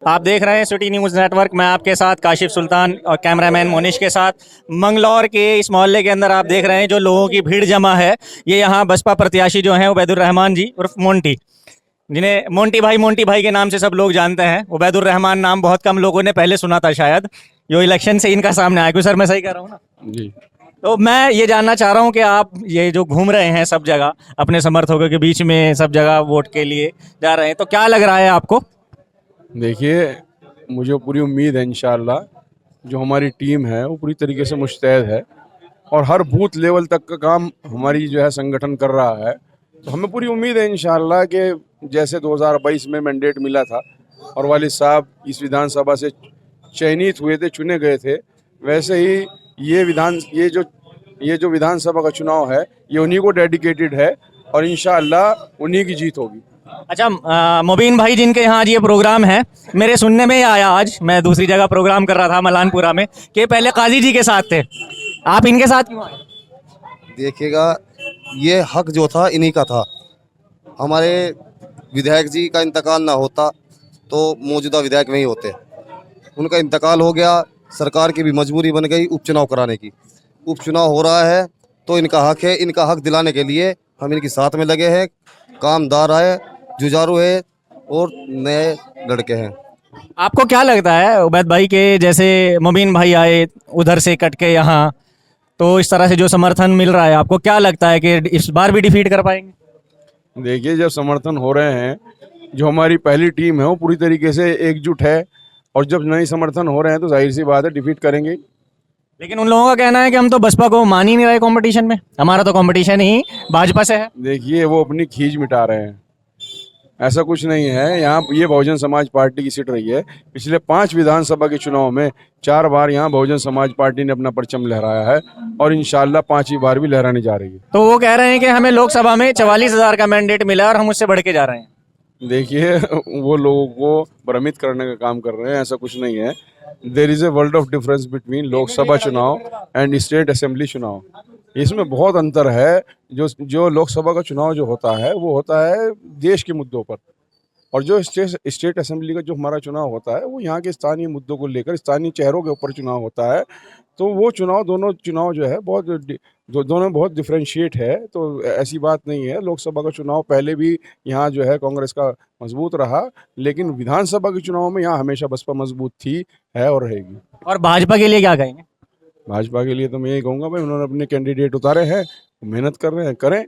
आप देख रहे हैं सिटी न्यूज़ नेटवर्क। मैं आपके साथ काशिफ सुल्तान और कैमरामैन मोनिश के साथ मंगलौर के इस मोहल्ले के अंदर आप देख रहे हैं जो लोगों की भीड़ जमा है। ये यहाँ बसपा प्रत्याशी जो हैं उबैदुर रहमान जी उर्फ मोंटी, जिन्हें मोंटी भाई के नाम से सब लोग जानते हैं। उबैदुर रहमान नाम बहुत कम लोगों ने पहले सुना था शायद, जो इलेक्शन से इनका सामने आया। क्यों सर, मैं सही कह रहा हूँ ना? जी। तो मैं ये जानना चाह रहा हूँ कि आप ये जो घूम रहे हैं सब जगह अपने समर्थकों के बीच में, सब जगह वोट के लिए जा रहे हैं, तो क्या लग रहा है आपको? देखिए, मुझे पूरी उम्मीद है इंशाअल्लाह जो हमारी टीम है वो पूरी तरीके से मुस्तैद है और हर बूथ लेवल तक का काम हमारी जो है संगठन कर रहा है। तो हमें पूरी उम्मीद है इंशाअल्लाह कि जैसे 2022 में मैंडेट मिला था और वालिद साहब इस विधानसभा से चयनित हुए थे, चुने गए थे, वैसे ही ये जो विधानसभा का चुनाव है ये उन्हीं को डेडिकेटेड है और इंशाअल्लाह उन्हीं की जीत होगी। अच्छा, मुबीन भाई जिनके यहाँ आज ये प्रोग्राम है, मेरे सुनने में ही आया, आज मैं दूसरी जगह प्रोग्राम कर रहा था मलानपुरा में, कि पहले काजी जी के साथ थे। आप इनके साथ क्यों आए? देखिएगा, ये हक जो था इन्हीं का था। हमारे विधायक जी का इंतकाल ना होता तो मौजूदा विधायक नहीं होते। उनका इंतकाल हो गया, सरकार की भी मजबूरी बन गई उपचुनाव कराने की। उपचुनाव हो रहा है तो इनका हक है, इनका हक दिलाने के लिए हम इनके साथ में लगे हैं। कामदार है, जुझारू है और नए लड़के हैं। आपको क्या लगता है उबैद भाई के जैसे मुबीन भाई आए उधर से कट के यहाँ, तो इस तरह से जो समर्थन मिल रहा है, आपको क्या लगता है कि इस बार भी डिफीट कर पाएंगे? देखिए, जब समर्थन हो रहे हैं, जो हमारी पहली टीम है वो पूरी तरीके से एकजुट है और जब नए समर्थन हो रहे हैं तो जाहिर सी बात है डिफीट करेंगे। लेकिन उन लोगों का कहना है कि हम तो बसपा को मान ही नहीं रहे कंपटीशन में, हमारा तो कंपटीशन ही भाजपा से है। देखिए, वो अपनी खींच मिटा रहे हैं, ऐसा कुछ नहीं है। यहाँ ये बहुजन समाज पार्टी की सीट रही है। पिछले 5 विधानसभा के चुनाव में 4 बार यहाँ बहुजन समाज पार्टी ने अपना परचम लहराया है और इंशाल्लाह 5वीं बार भी लहराने जा रही है। तो वो कह रहे हैं कि हमें लोकसभा में 44,000 का मैंडेट मिला और हम उससे बढ़ के जा रहे हैं। देखिए, वो लोगों को भ्रमित करने का काम कर रहे हैं, ऐसा कुछ नहीं है। There is a world of difference between Lok Sabha चुनाव एंड स्टेट असेंबली चुनाव। इसमें बहुत अंतर है। जो लोकसभा का चुनाव जो होता है वो होता है देश के मुद्दों पर, और जो स्टेट असेंबली का जो हमारा चुनाव होता है वो यहाँ के स्थानीय मुद्दों को लेकर स्थानीय चेहरों के ऊपर चुनाव होता है। तो वो चुनाव, दोनों चुनाव जो है दोनों बहुत डिफरेंशिएट है। तो ऐसी बात नहीं है। लोकसभा का चुनाव पहले भी यहाँ जो है कांग्रेस का मजबूत रहा, लेकिन विधानसभा के चुनाव में यहाँ हमेशा बसपा मजबूत थी, है और रहेगी। और भाजपा के लिए क्या कहेंगे? भाजपा के लिए तो मैं यही कहूँगा, भाई उन्होंने अपने कैंडिडेट उतारे हैं, मेहनत कर रहे हैं, करें।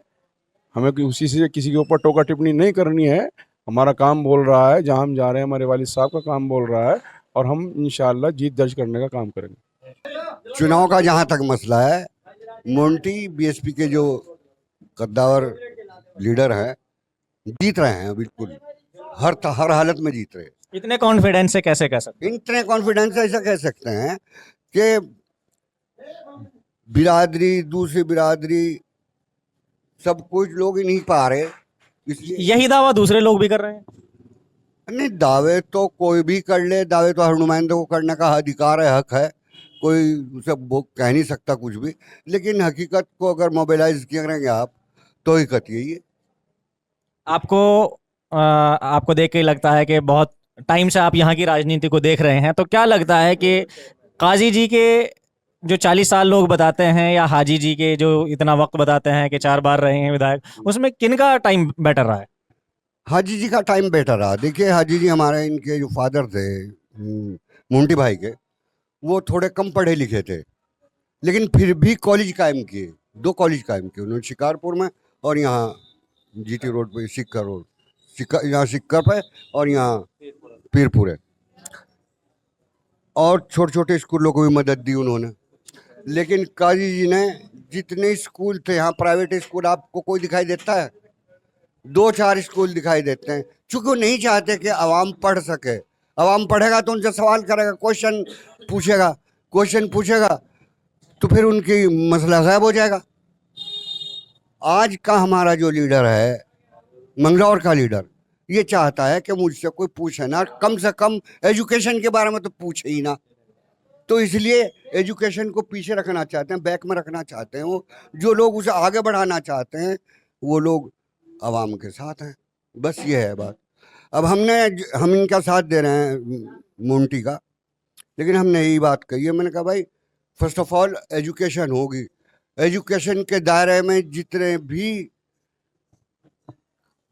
हमें उसी से किसी के ऊपर टोका टिप्पणी नहीं करनी है। हमारा काम बोल रहा है, जहाँ हम जा रहे हैं हमारे वालिद साहब का काम बोल रहा है और हम इंशाअल्लाह जीत दर्ज करने का काम करेंगे। चुनाव का जहाँ तक मसला है, मोंटी बीएसपी के जो कद्दावर लीडर हैं जीत रहे हैं, बिल्कुल हर हालत में जीत रहे हैं। इतने कॉन्फिडेंस से कैसे कह सकते? इतने कॉन्फिडेंस से ऐसा कह सकते हैं कि बिरादरी, दूसरी बिरादरी, सब कुछ लोग ही नहीं पा रहे, इसलिए। यही दावा दूसरे लोग भी कर रहे हैं। नहीं, दावे तो कोई भी कर ले, दावे तो हर नुमाइंदे को करने का अधिकार है, हक है, कोई उसे कह नहीं सकता कुछ भी। लेकिन हकीकत को अगर मोबिलाइज करेंगे आप तो हकीकत यही है। आपको देख के लगता है कि बहुत टाइम से आप यहाँ की राजनीति को देख रहे हैं, तो क्या लगता है कि काजी जी के जो 40 साल लोग बताते हैं या हाजी जी के जो इतना वक्त बताते हैं कि 4 बार रहे हैं विधायक, उसमें किनका टाइम बेटर रहा है? हाजी जी का टाइम बेटर रहा। देखिए, हाजी जी हमारे, इनके जो फादर थे मुंटी भाई के, वो थोड़े कम पढ़े लिखे थे, लेकिन फिर भी कॉलेज कायम किए, 2 कॉलेज कायम किए उन्होंने, शिकारपुर में और यहाँ जीटी रोड पे, सिक्कर रोड, यहाँ सिक्कर पे और यहाँ पीरपुर है। और छोटे छोटे स्कूलों को भी मदद दी उन्होंने। लेकिन काजी जी ने जितने स्कूल थे यहाँ, प्राइवेट स्कूल आपको कोई दिखाई देता है? 2-4 स्कूल दिखाई देते हैं, चूँकि वो नहीं चाहते कि आवाम पढ़ सके। आवाम पढ़ेगा तो उनसे सवाल करेगा, क्वेश्चन पूछेगा तो फिर उनकी मसला गायब हो जाएगा। आज का हमारा जो लीडर है, मंगलौर का लीडर, ये चाहता है कि मुझसे कोई पूछे ना, कम से कम एजुकेशन के बारे में तो पूछे ही ना। तो इसलिए एजुकेशन को पीछे रखना चाहते हैं, बैक में रखना चाहते हैं। वो जो लोग उसे आगे बढ़ाना चाहते हैं वो लोग आवाम के साथ हैं, बस ये है बात। अब हम इनका साथ दे रहे हैं मोंटी का, लेकिन हमने यही बात कही है, मैंने कहा भाई फर्स्ट ऑफ ऑल एजुकेशन होगी, एजुकेशन के दायरे में जितने भी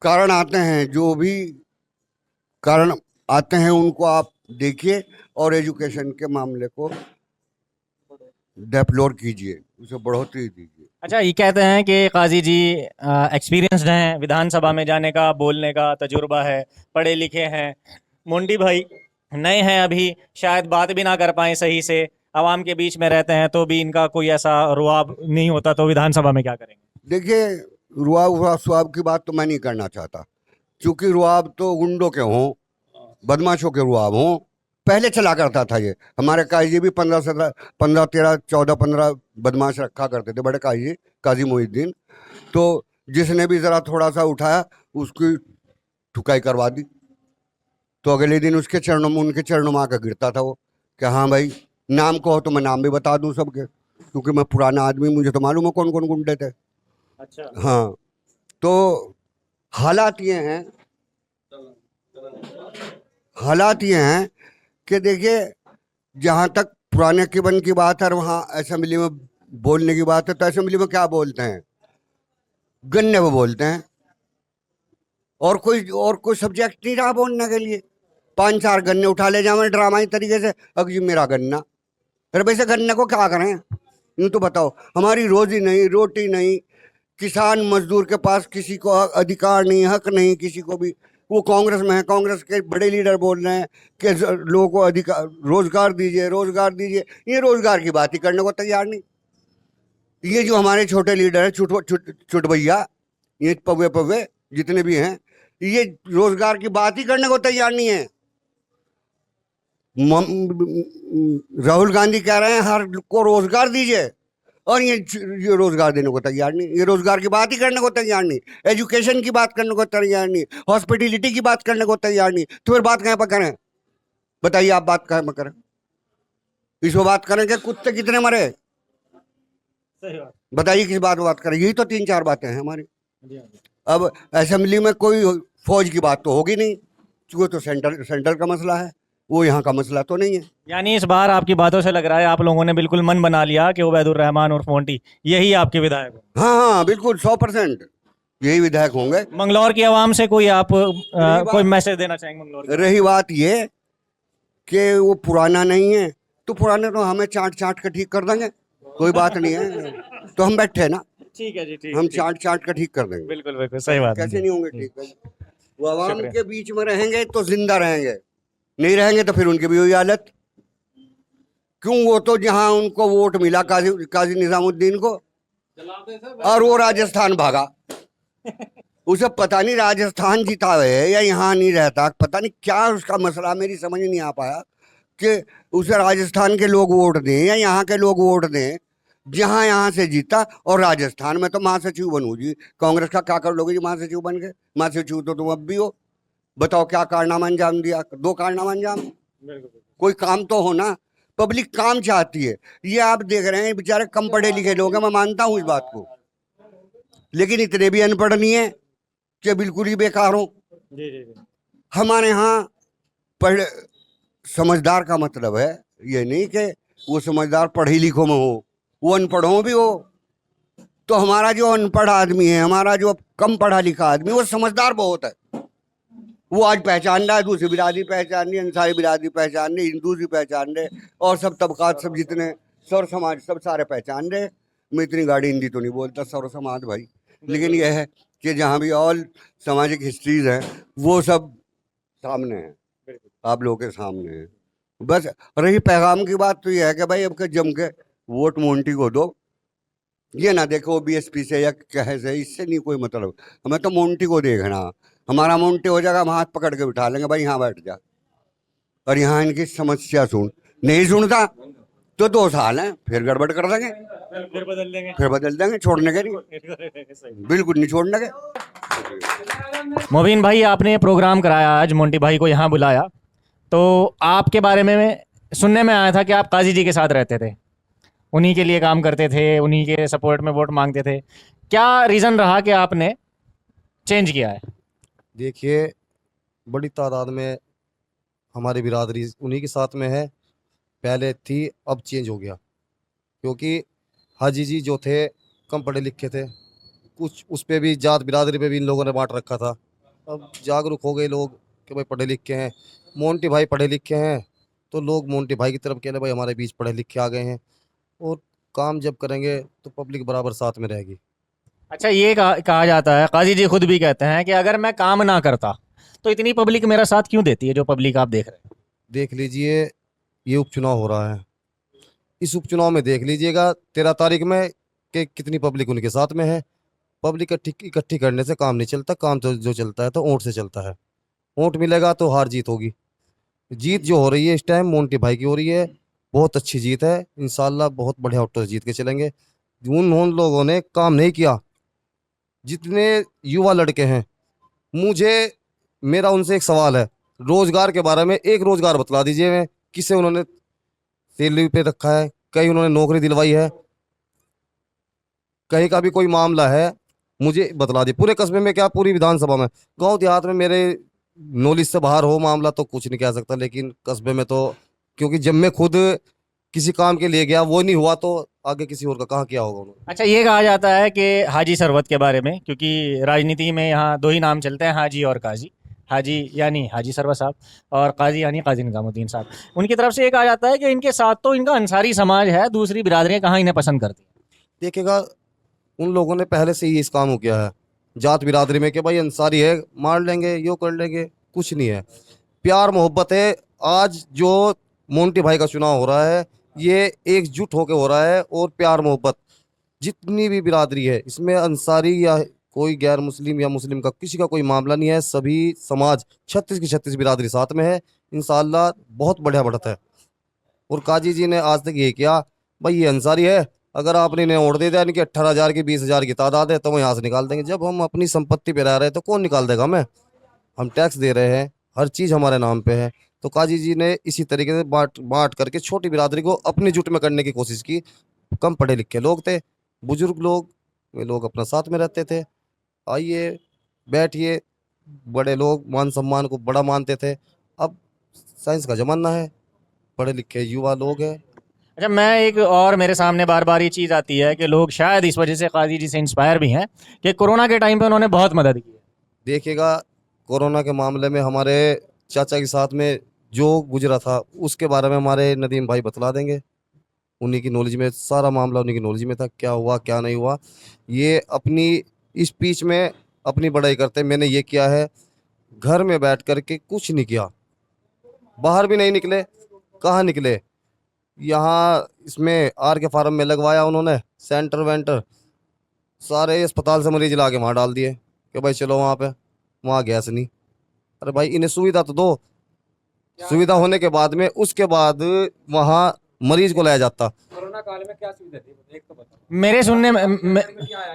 कारण आते हैं, जो भी कारण आते हैं उनको आप देखिए और एजुकेशन के मामले को डेवलप कीजिए, उसे बढ़ोतरी दीजिए। अच्छा, ये कहते हैं कि काजी जी एक्सपीरियंस्ड हैं, विधानसभा में जाने का, बोलने का तजुर्बा है, पढ़े लिखे हैं। मोंटी भाई नए हैं अभी, शायद बात भी ना कर पाए सही से, आवाम के बीच में रहते हैं तो भी इनका कोई ऐसा रुआब नहीं होता, तो विधानसभा में क्या करेंगे? देखिए, रुआब स्वाब की बात तो मैं नहीं करना चाहता, क्योंकि रुआब तो गुंडों के हों, बदमाशों के रुआब हों, पहले चला करता था ये। हमारे काजी भी 15 बदमाश रखा करते थे, बड़े काजी, काजी मोहिउद्दीन। तो जिसने भी ज़रा थोड़ा सा उठाया उसकी ठुकाई करवा दी, तो अगले दिन उसके चरणों में, उनके चरणों में आकर गिरता था वो कि हाँ भाई, नाम कहो तो मैं नाम भी बता दूं सबके, क्योंकि मैं पुराना आदमी, मुझे तो मालूम है कौन कौन गुंडे थे। अच्छा, हाँ, तो हालात ये हैं, हालात ये हैं कि देखिए, जहाँ तक पुराने किबन की बात है, वहाँ असेंबली में बोलने की बात है, तो असेंबली में क्या बोलते हैं? गन्ने पे बोलते हैं, और कोई सब्जेक्ट नहीं रहा बोलने के लिए। 5-4 गन्ने उठा ले जाओ ड्रामाई तरीके से, अब जी मेरा गन्ना। फिर वैसे गन्ने को क्या करें? यूँ तो बताओ, हमारी रोजी नहीं, रोटी नहीं, किसान मजदूर के पास किसी को अधिकार नहीं, हक नहीं किसी को भी। वो कांग्रेस में है, कांग्रेस के बड़े लीडर बोल रहे हैं कि लोगों को अधिकार, रोजगार दीजिए, रोजगार दीजिए। ये रोजगार की बात ही करने को तैयार नहीं। ये जो हमारे छोटे लीडर हैं, छुट भैया, ये पवे जितने भी हैं, ये रोजगार की बात ही करने को तैयार नहीं है। राहुल गांधी कह रहे हैं हर को रोजगार दीजिए, और ये रोजगार देने को तैयार नहीं, ये रोजगार की बात ही करने को तैयार नहीं, एजुकेशन की बात करने को तैयार नहीं, हॉस्पिटलिटी की बात करने को तैयार नहीं। तो फिर बात कहाँ पर करें? बताइए, आप बात कहाँ पर करें? इसको बात करें कि कुत्ते कितने मरे? सही बात। बताइए किस बात करें? यही तो 3-4 बातें हैं हमारी। अब असेंबली में कोई फौज की बात तो होगी नहीं, क्योंकि तो सेंटर का मसला है, वो यहाँ का मसला तो नहीं है। यानी इस बार आपकी बातों से लग रहा है आप लोगों ने बिल्कुल मन बना लिया कि उबैदुर रहमान और मोंटी यही आपके विधायक हो। हाँ हाँ, बिल्कुल 100% यही विधायक होंगे। मंगलौर की आवाम से कोई आप कोई मैसेज देना चाहेंगे मंगलौर की? रही बात ये कि वो पुराना नहीं है, तो पुराने तो हमें चाट के ठीक कर देंगे, कोई बात नहीं है। तो हम बैठे ना, ठीक है जी, ठीक हम है, चाट के ठीक कर देंगे। बिल्कुल बिल्कुल सही बात है कैसे जी। नहीं होंगे ठीक है? वो आवाम शुक्रिया। के बीच में रहेंगे तो जिंदा रहेंगे, नहीं रहेंगे तो फिर उनकी भी वही हालत। क्यों? वो तो जहां उनको वोट मिला काजी निजामुद्दीन को, और वो राजस्थान भागा। उसे पता नहीं राजस्थान जीता है या यहाँ नहीं रहता, पता नहीं क्या उसका मसला, मेरी समझ नहीं आ पाया कि उसे राजस्थान के लोग वोट दें या यहाँ के लोग वोट दें। जहाँ यहाँ से जीता, और राजस्थान में तो महासचिव बनू जी, कांग्रेस का क्या कर लोगे जी महासचिव बन गए? महासचिव तो तुम अब भी हो। बताओ क्या कारनामा अंजाम दिया? 2 कारनामा अंजाम। कोई काम तो हो ना, पब्लिक काम चाहती है। ये आप देख रहे हैं बेचारे कम पढ़े लिखे लोग हैं, मैं मानता हूँ इस बात को, लेकिन इतने भी अनपढ़ नहीं है कि बिल्कुल ही बेकार हो। हमारे यहाँ पढ़ समझदार का मतलब है ये नहीं कि वो समझदार पढ़े लिखों में हो, वो अनपढ़ों भी हो। तो हमारा जो अनपढ़ आदमी है, हमारा जो कम पढ़ा लिखा आदमी, वो समझदार बहुत है। वो आज पहचान रहा है, दूसरी बिरादरी पहचान रही, अंसारी बिरादरी पहचान रही, हिंदू भी पहचान रहे, और सब तबकात, सब जितने सौर समाज, सब सारे पहचान रहे। मैं इतनी गाड़ी हिंदी तो नहीं बोलता सौर समाज भाई, लेकिन यह है कि जहाँ भी ऑल सामाजिक हिस्ट्रीज हैं वो सब सामने हैं, आप लोगों के सामने हैं। बस रही पैगाम की बात, तो यह है कि भाई अब के जम के वोट मोंटी को दो। ये ना देखो बीएसपी से या कहे से, इससे नहीं कोई मतलब। हमें तो मोंटी को देखना, हमारा मोंटी हो जाएगा, हम हाथ पकड़ के बिठा लेंगे, भाई यहाँ बैठ जा, और यहाँ इनकी समस्या सुन। नहीं सुनता तो 2 साल हैं, फिर गड़बड़ कर देंगे, फिर बदल देंगे, छोड़ने के नहीं, बिल्कुल नहीं छोड़ने के। मोबिन भाई, आपने ये प्रोग्राम कराया आज, मोंटी भाई को यहाँ बुलाया, तो आपके बारे में सुनने में आया था कि आप काजी जी के साथ रहते थे, उन्हीं के लिए काम करते थे, उन्हीं के सपोर्ट में वोट मांगते थे। क्या रीज़न रहा कि आपने चेंज किया है? देखिए, बड़ी तादाद में हमारी बिरादरी उन्हीं के साथ में है। पहले थी, अब चेंज हो गया, क्योंकि हाजी जी जो थे कम पढ़े लिखे थे, कुछ उस पे भी जात बिरादरी पे भी इन लोगों ने बांट रखा था। अब जागरूक हो गए लोग कि भाई पढ़े लिखे हैं, मोंटी भाई पढ़े लिखे हैं, तो लोग मोंटी भाई की तरफ कह रहे भाई हमारे बीच पढ़े लिखे आ गए हैं, और काम जब करेंगे तो पब्लिक बराबर साथ में रहेगी। अच्छा, ये कहा जाता है, काजी जी खुद भी कहते हैं कि अगर मैं काम ना करता तो इतनी पब्लिक मेरा साथ क्यों देती है, जो पब्लिक आप देख रहे हैं। देख लीजिए, ये उपचुनाव हो रहा है, इस उपचुनाव में देख लीजिएगा 13 तारीख में कि कितनी पब्लिक उनके साथ में है। पब्लिक इकट्ठी करने से काम नहीं चलता, काम तो जो चलता है तो वोट से चलता है। वोट मिलेगा तो हार जीत होगी। जीत जो हो रही है इस टाइम मोंटी भाई की हो रही है, बहुत अच्छी जीत है, इंशाल्लाह बहुत बढ़िया वोटों से जीत के चलेंगे। उन लोगों ने काम नहीं किया, जितने युवा लड़के हैं, मुझे मेरा उनसे एक सवाल है, रोजगार के बारे में एक रोजगार बतला दीजिए, मैं किसे उन्होंने सैलरी पे रखा है, कहीं उन्होंने नौकरी दिलवाई है, कहीं का भी कोई मामला है, मुझे बतला दिए। पूरे कस्बे में क्या, पूरी विधानसभा में, गांव देहात में मेरे नॉलेज से बाहर हो मामला तो कुछ नहीं कह सकता, लेकिन कस्बे में तो, क्योंकि जब मैं खुद किसी काम के लिए गया वो नहीं हुआ तो आगे किसी और का कहाँ किया होगा उन्होंने। अच्छा, ये कहा जाता है कि हाजी सरवत के बारे में, क्योंकि राजनीति में यहाँ दो ही नाम चलते हैं, हाजी और काजी। हाजी यानी हाजी सरवत साहब, और काजी यानी काजी निजामुद्दीन साहब। उनकी तरफ से ये कहा जाता है कि इनके साथ तो इनका अंसारी समाज है, दूसरी बिरादरियां कहाँ इन्हें पसंद करती हैं। देखिएगा, उन लोगों ने पहले से ही इस काम को किया है जात बिरादरी में कि भाई अंसारी है, मार लेंगे, यो कर लेंगे, कुछ नहीं है, प्यार मोहब्बत है। आज जो मोंटी भाई का चुनाव हो रहा है, ये एकजुट होकर हो रहा है, और प्यार मोहब्बत जितनी भी बिरादरी है इसमें अंसारी या कोई गैर मुस्लिम या मुस्लिम का किसी का कोई मामला नहीं है, सभी समाज 36 की 36 बिरादरी साथ में है। इंशाल्लाह बहुत बढ़िया बढ़ता है। और काजी जी ने आज तक ये किया, भाई ये अंसारी है, अगर आपने इन्हें वोट दे दिया, इनकी 18,000 की 20,000 की तादाद है, तो वो यहाँ से निकाल देंगे। जब हम अपनी संपत्ति पे रह रहे हैं तो कौन निकाल देगा हमें, हम टैक्स दे रहे हैं, हर चीज़ हमारे नाम पे है। तो काजी जी ने इसी तरीके से बांट बांट करके छोटी बिरादरी को अपनी जुट में करने की कोशिश की। कम पढ़े लिखे लोग थे, बुजुर्ग लोग, वे लोग अपना साथ में रहते थे, आइए बैठिए, बड़े लोग मान सम्मान को बड़ा मानते थे। अब साइंस का ज़माना है, पढ़े लिखे युवा लोग हैं। अच्छा, मैं एक और, मेरे सामने बार बार ये चीज़ आती है कि लोग शायद इस वजह से काजी जी से इंस्पायर भी हैं कि कोरोना के टाइम पे उन्होंने बहुत मदद की है। देखिएगा, कोरोना के मामले में हमारे चाचा के साथ में जो गुजरा था उसके बारे में हमारे नदीम भाई बतला देंगे। उन्हीं की नॉलेज में सारा मामला, उन्हीं की नॉलेज में था, क्या हुआ क्या नहीं हुआ। ये अपनी इस बीच में अपनी बड़ाई करते, मैंने ये किया है, घर में बैठ कर के कुछ नहीं किया, बाहर भी नहीं निकले। कहाँ निकले, यहाँ इसमें आर के फार्म में लगवाया उन्होंने सेंटर वेंटर, सारे अस्पताल से मरीज ला के वहाँ डाल दिए कि भाई चलो वहाँ पे, वहाँ गैस नहीं। अरे भाई इन्हें सुविधा तो दो, सुविधा होने के बाद में उसके बाद वहाँ मरीज को लाया जाता। कोरोना काल में क्या सुविधा थी, एक तो बताओ। मेरे सुनने में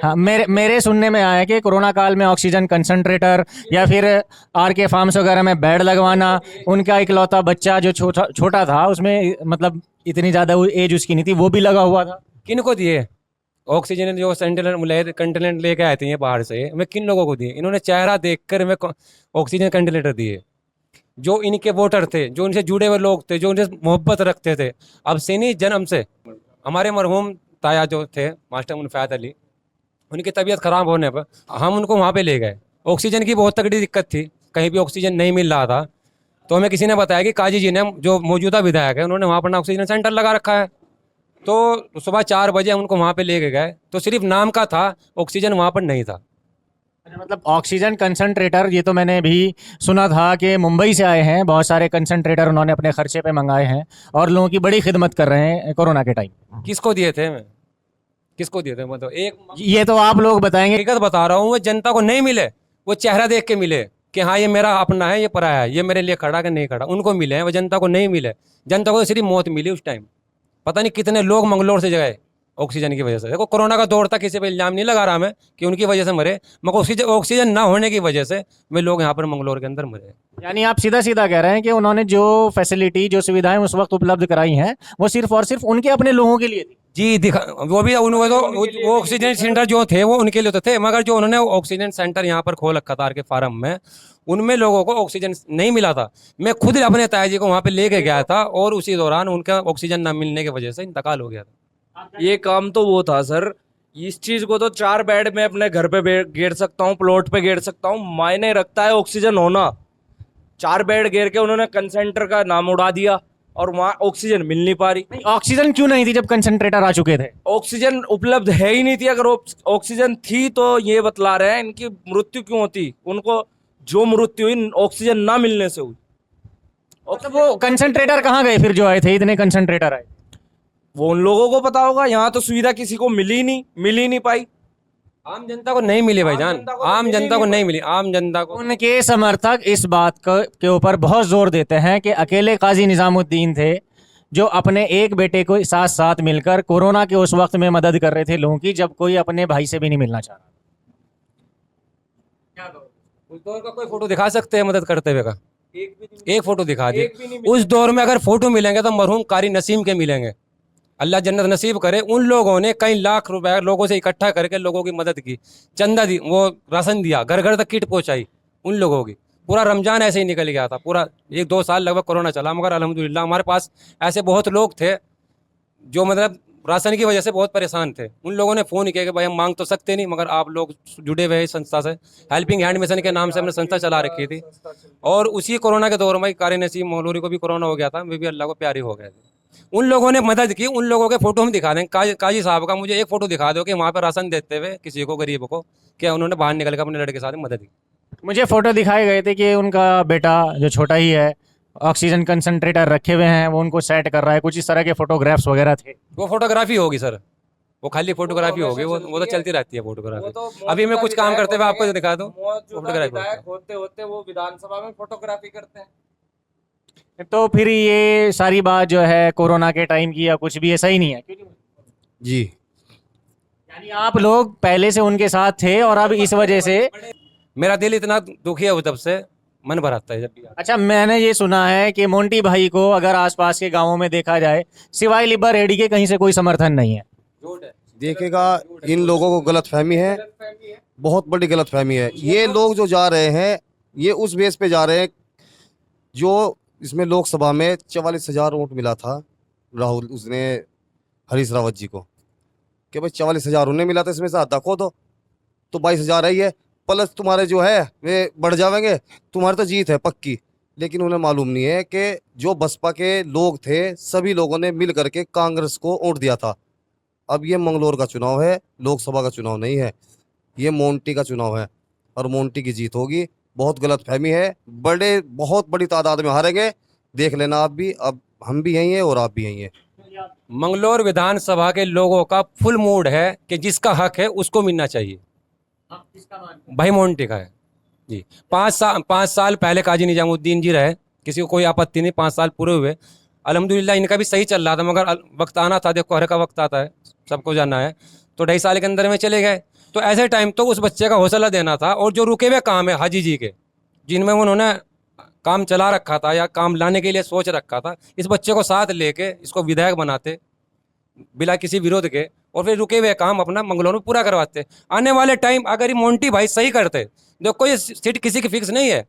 हाँ, मेरे सुनने में आया कि कोरोना काल में ऑक्सीजन कंसंट्रेटर या फिर आर के फार्म्स वगैरह में बेड लगवाना, उनका इकलौता बच्चा जो छोटा था, उसमें मतलब इतनी ज़्यादा एज उसकी नहीं थी, वो भी लगा हुआ था। किन को दिए ऑक्सीजन, जो कंटेनर लेके आए थे ये बाहर से, मैं किन लोगों को दिए? इन्होंने चेहरा देखकर मैं ऑक्सीजन कंटेनर दिए। जो इनके वोटर थे, जो इनसे जुड़े हुए लोग थे, जो इनसे मोहब्बत रखते थे, अब से नहीं जन्म से। हमारे मरहूम ताया जो थे मास्टर मुनफ़ात अली, उनकी तबीयत ख़राब होने पर हम उनको वहाँ पे ले गए। ऑक्सीजन की बहुत तगड़ी दिक्कत थी, कहीं भी ऑक्सीजन नहीं मिल रहा था, तो हमें किसी ने बताया कि काजी जी ने, जो मौजूदा विधायक है, उन्होंने वहाँ पर ऑक्सीजन सेंटर लगा रखा है। तो सुबह 4 बजे हम उनको वहाँ पे लेके गए, तो सिर्फ नाम का था, ऑक्सीजन वहाँ पर नहीं था। मतलब ऑक्सीजन कंसंट्रेटर, ये तो मैंने भी सुना था कि मुंबई से आए हैं, बहुत सारे कंसंट्रेटर उन्होंने अपने खर्चे पे मंगाए हैं और लोगों की बड़ी खिदमत कर रहे हैं कोरोना के टाइम। किसको दिए थे मैं, किसको दिए थे? मतलब एक ये तो आप लोग बताएंगे। हकीकत बता रहा हूँ, वो जनता को नहीं मिले, वो चेहरा देख के मिले कि हाँ ये मेरा अपना है, ये पराया है, ये मेरे लिए खड़ा कि नहीं खड़ा, उनको मिले हैं, वो जनता को नहीं मिले। जनता को सिर्फ मौत मिली उस टाइम। पता नहीं कितने लोग मंगलोर से गए ऑक्सीजन की वजह से। देखो कोरोना का दौर था, किसी पे इल्जाम नहीं लगा रहा मैं कि उनकी वजह से मरे, मगर ऑक्सीजन ना होने की वजह से वे लोग यहाँ पर मंगलोर के अंदर मरे। यानी आप सीधा सीधा कह रहे हैं कि उन्होंने जो फैसिलिटी, जो सुविधाएं उस वक्त उपलब्ध कराई हैं, वो सिर्फ और सिर्फ उनके अपने लोगों के लिए थी। जी दिखा, वो भी उनको तो वो ऑक्सीजन सेंटर जो थे वो उनके लिए तो थे, मगर जो उन्होंने ऑक्सीजन सेंटर यहाँ पर खोल रखा था के फार्म में, उनमें लोगों को ऑक्सीजन नहीं मिला था। मैं खुद अपने ताया को वहाँ पे लेके गया था और उसी दौरान उनका ऑक्सीजन न मिलने की वजह से इंतकाल हो गया था। ये काम तो वो था सर, इस चीज को तो 4 बेड में अपने घर पे गेड़ सकता हूँ, प्लॉट पे गेड़ सकता हूँ, मायने रखता है ऑक्सीजन होना। 4 बेड घेर के उन्होंने कंसेंटर का नाम उड़ा दिया और वहाँ ऑक्सीजन मिल नहीं पा रही। ऑक्सीजन क्यों नहीं थी जब कंसंट्रेटर आ चुके थे? ऑक्सीजन उपलब्ध है ही नहीं थी। अगर ऑक्सीजन थी तो ये बतला रहे हैं इनकी मृत्यु क्यों होती, उनको जो मृत्यु हुई ऑक्सीजन ना मिलने से हुई। तो वो कंसंट्रेटर कहाँ गए फिर जो आए थे, इतने कंसंट्रेटर आए? वो उन लोगों को पता होगा, यहाँ तो सुविधा किसी को मिल ही नहीं पाई। आम जनता को नहीं मिली भाईजान, आम जनता को नहीं मिली, आम जनता को। उनके समर्थक इस बात के ऊपर बहुत जोर देते हैं कि अकेले काजी निजामुद्दीन थे जो अपने एक बेटे को साथ साथ मिलकर कोरोना के उस वक्त में मदद कर रहे थे लोगों की, जब कोई अपने भाई से भी नहीं मिलना चाह रहा। उस दौर का कोई फोटो दिखा सकते हैं मदद करते हुए का? एक फोटो दिखा दे। उस दौर में अगर फोटो मिलेंगे तो मरहूम कारी नसीम के मिलेंगे, अल्लाह जन्नत नसीब करे। उन लोगों ने कई लाख रुपए लोगों से इकट्ठा करके लोगों की मदद की, चंदा दी, वो राशन दिया, घर घर तक किट पहुंचाई उन लोगों की। पूरा रमजान ऐसे ही निकल गया था, पूरा 1-2 साल लगभग कोरोना चला, मगर अल्हम्दुलिल्लाह हमारे पास ऐसे बहुत लोग थे जो मतलब राशन की वजह से बहुत परेशान थे। उन लोगों ने फ़ोन किया कि भाई हम मांग तो सकते नहीं, मगर आप लोग जुड़े हुए हैं इस संस्था से, हेल्पिंग हैंड मिशन के नाम से हमने संस्था चला रखी थी। और उसी कोरोना के दौर में कारी नसीम मौलवी को भी कोरोना हो गया था, वे भी अल्लाह को प्यारे हो गए थे। उन लोगों ने मदद की, उन लोगों के फोटो हम दिखा दें। काजी साहब का मुझे एक फोटो दिखा दो कि वहाँ पर राशन देते हुए किसी को, गरीब को, क्या उन्होंने बाहर निकल कर अपने लड़के के साथ मदद की। मुझे फोटो दिखाए गए थे कि उनका बेटा जो छोटा ही है ऑक्सीजन कंसंट्रेटर रखे हुए हैं, वो उनको सेट कर रहा है, कुछ इस तरह के फोटोग्राफ्स वगैरह थे। वो फोटोग्राफी होगी सर, वो खाली फोटोग्राफी होगी, वो तो चलती रहती है फोटोग्राफी। अभी मैं कुछ काम करते हुए आपको दिखा दूं, फोटोग्राफी होते होते वो विधानसभा में फोटोग्राफी करते हैं। तो फिर ये सारी बात जो है कोरोना के टाइम की या कुछ भी ऐसा ही नहीं है? जी। यानी आप लोग पहले से उनके साथ थे और अब इस वजह से? मेरा दिल इतना दुखी है उस तब से, मन भर आता है जब भी। अच्छा, मैंने ये सुना है कि मोंटी भाई को अगर आसपास के गांवों में देखा जाए, सिवाय लिब्बा रेडी के कहीं से कोई समर्थन नहीं है। देखिएगा, इन लोगों को गलतफहमी है, बहुत बड़ी गलतफहमी है। ये लोग जो जा रहे हैं ये उस बेस पे जा रहे हैं जो इसमें लोकसभा में 44,000 वोट मिला था राहुल, उसने हरीश रावत जी को, कि भाई 44,000 उन्हें मिला था, इसमें से आधा खो दो तो 22,000 ही है, प्लस तुम्हारे जो है वे बढ़ जाएंगे, तुम्हारी तो जीत है पक्की। लेकिन उन्हें मालूम नहीं है कि जो बसपा के लोग थे सभी लोगों ने मिल करके कांग्रेस को वोट दिया था। अब ये मंगलौर का चुनाव है, लोकसभा का चुनाव नहीं है, ये मोंटी का चुनाव है और मोंटी की जीत होगी। बहुत गलतफहमी है, बहुत बड़ी तादाद में हारेंगे, देख लेना आप भी। अब हम भी यही हैं और आप भी यही हैं। मंगलौर विधानसभा के लोगों का फुल मूड है कि जिसका हक है उसको मिलना चाहिए। भाई मोंटी का है जी। 5 साल पहले काजी निजामुद्दीन जी रहे, किसी को कोई आपत्ति नहीं, 5 साल पूरे हुए, अल्हम्दुलिल्लाह इनका भी सही चल रहा था, मगर वक्त आना था, देखो हर का वक्त आता है, सबको जाना है, तो 2.5 साल के अंदर में चले गए। तो ऐसे टाइम तो उस बच्चे का हौसला देना था, और जो रुके हुए काम है हाजी जी के, जिनमें उन्होंने काम चला रखा था या काम लाने के लिए सोच रखा था, इस बच्चे को साथ लेके इसको विधायक बनाते बिना किसी विरोध के, और फिर रुके हुए काम अपना मंगलौर में पूरा करवाते। आने वाले टाइम अगर ये मोंटी भाई सही करते, देखो ये सीट किसी की फिक्स नहीं है,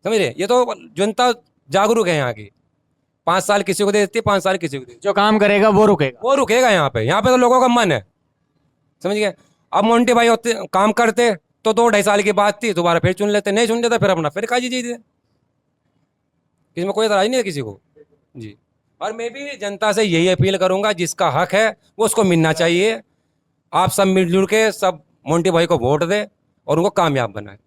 समझ रहे, ये तो जनता जागरूक है यहाँ की। 5 साल किसी को दे देती है, 5 साल किसी को दे, जो काम करेगा वो रुकेगा यहाँ पे तो लोगों का मन है, समझ गए। अब मोंटी भाई होते काम करते तो 2-2.5 साल की बात थी, दोबारा फिर चुन लेते, नहीं चुन लेते फिर अपना फिर काजी जी दे, इसमें कोई एतराज नहीं है किसी को जी। और मैं भी जनता से यही अपील करूंगा, जिसका हक है वो उसको मिलना चाहिए। आप सब मिलजुल के सब मोंटी भाई को वोट दें और उनको कामयाब बनाएं।